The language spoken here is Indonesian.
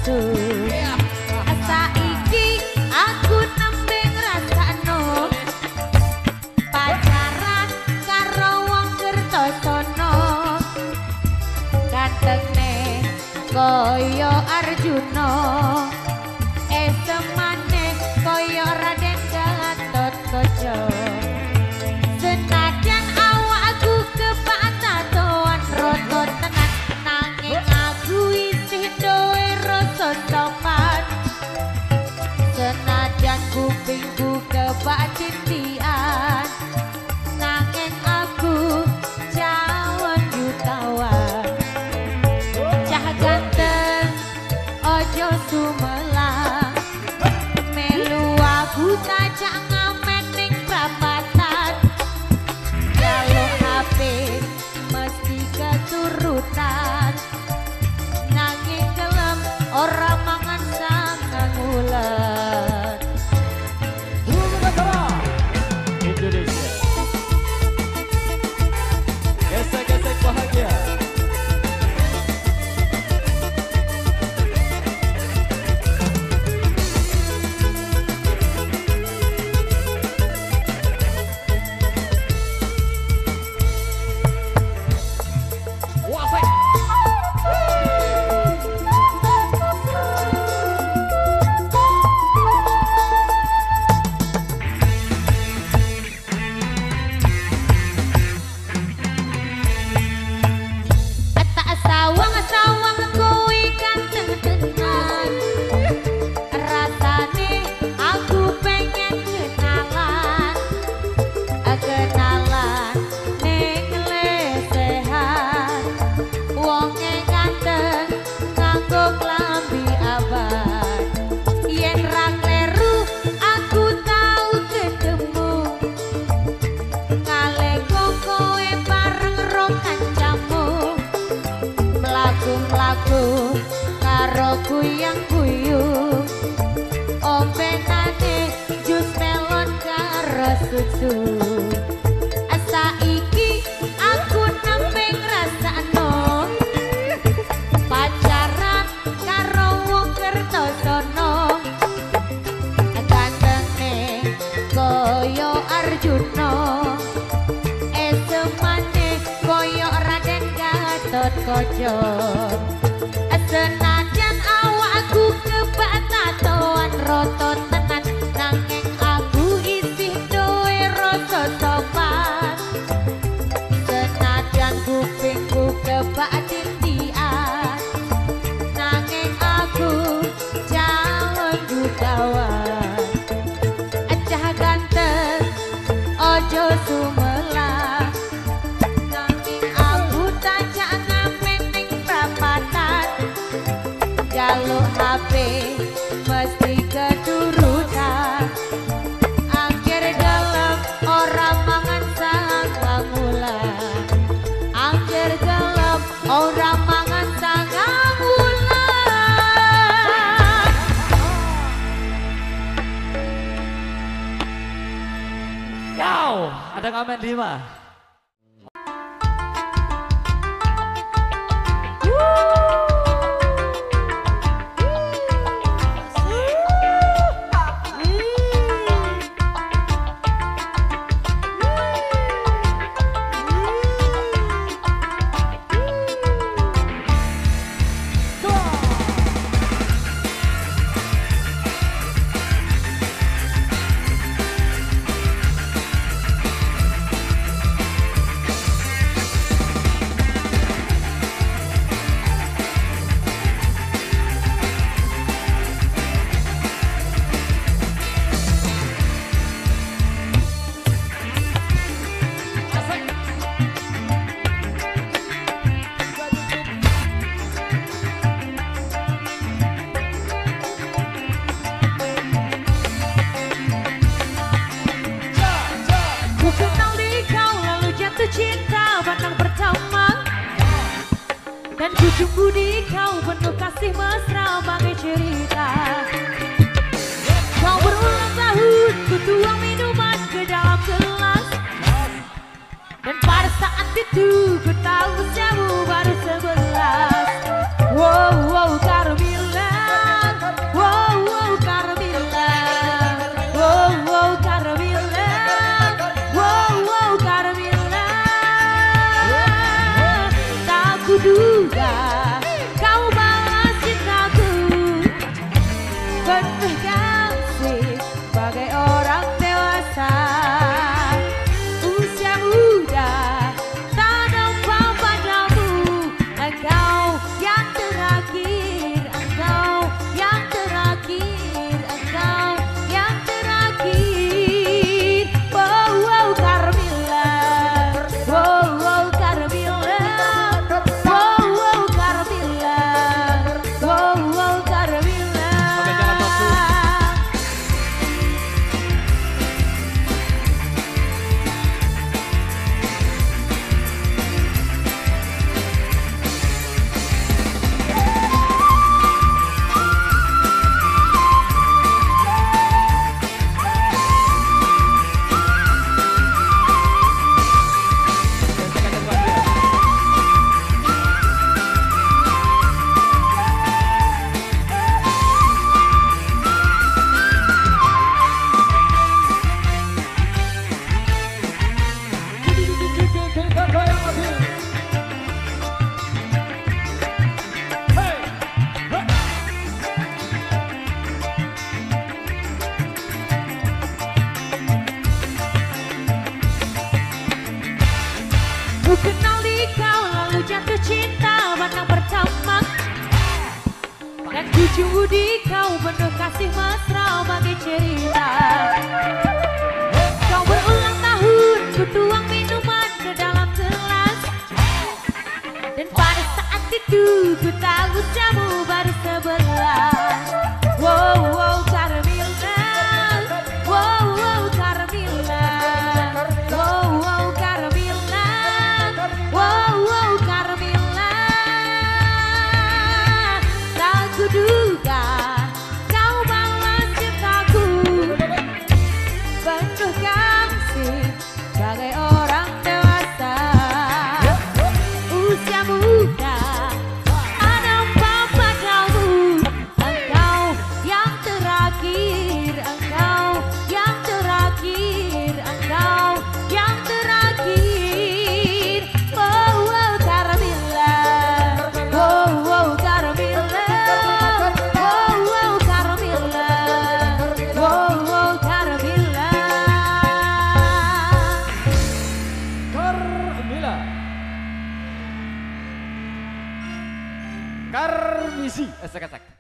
susu. Saiki aku nembe ngrasakno pacaran karo wong Kertosono. Gantengne koyo Arjuna, esemane koyo Raden Gatotkaca. Senajan awakku kepatatoan roto tenan, nanging aku isih duwe rasa sopan. Senajan kupingku kebak cintian, nanging aku cawan jutawan. Cah ganteng ojo sumelang, melu aku tajak ngamen ning prapatan. Kalau HP mesti keturutan, nanging gelem ora mangan sangang wulan. Indonesia. Gesek-gesek bahagia. Tak sawang-sawang kuwi ganteng tenan, rasane aku pengen kenalan. Kenalan ning lesehan, wonge ganteng nganggo klambi abang. Yen ra kleru aku tau ketemu, ngaleko kowe bareng ro kancamu. Mlaku-mlaku karo kuyang-kuyu, ombenane jus melon karo susu. Saiki aku nembe ngrasakno pacaran karo wong Kertosono. Gantengne koyo Arjuna, esemane koyo Raden Gatotkaca. Senajan awakku kebak tatoan roto tenan, nanging aku isih duwe rasa sopan. Senajan kupingku kebak tindian, nanging aku calon jutawan. Cah ganteng ojo sumelang, nanging aku tajak ngamen ning prapatan. Jaluk HP mesti keturutan, angger gelem ora mangan sangang wulan. Angger gelem ora mangan sangang wulan. Yow, ada ngamen 5. Ujung budi kau penuh kasih mesra bagai cerita. Kau berulang tahun ku tuang minuman ke dalam gelas, dan pada saat itu ku tahu usiamu baru 11. Wow wow Carmilla, kuduga kau balas cintaku penuh kasih bagai orang dewasa. Usia muda tak nampak padamu, engkau yang terakhir, engkau yang terakhir, engkau yang terakhir. Wow wow Carmilla, wow wow Carmilla, wow wow Carmilla, wow wow Carmilla. Oke, jangan masuk. Gesek-gesek bahagia. Kita goyang lagi. Hey, hey. Ku kenal di kau lalu jatuh cinta pandang pertama, dan ku jumpa di kau penuh kasih mesra bagai cerita. Kau berulang tahun ku tuang minuman ke dalam gelas, dan pada saat itu ku tahu jamu baru 11. Wow wow Carmilla, wow wow Carmilla, wow wow Carmilla, wow wow Carmilla. Tak kuduga kau balas cintaku penuh kasih bagai orang dewasa. Usia muda tak nampak padamu, engkau yang terakhir, engkau yang terakhir, engkau yang terakhir. Wow wow Carmilla, wow wow Carmilla, wow wow Carmilla, wow wow Carmilla. Carmilla. Carmisi. Esek-esek.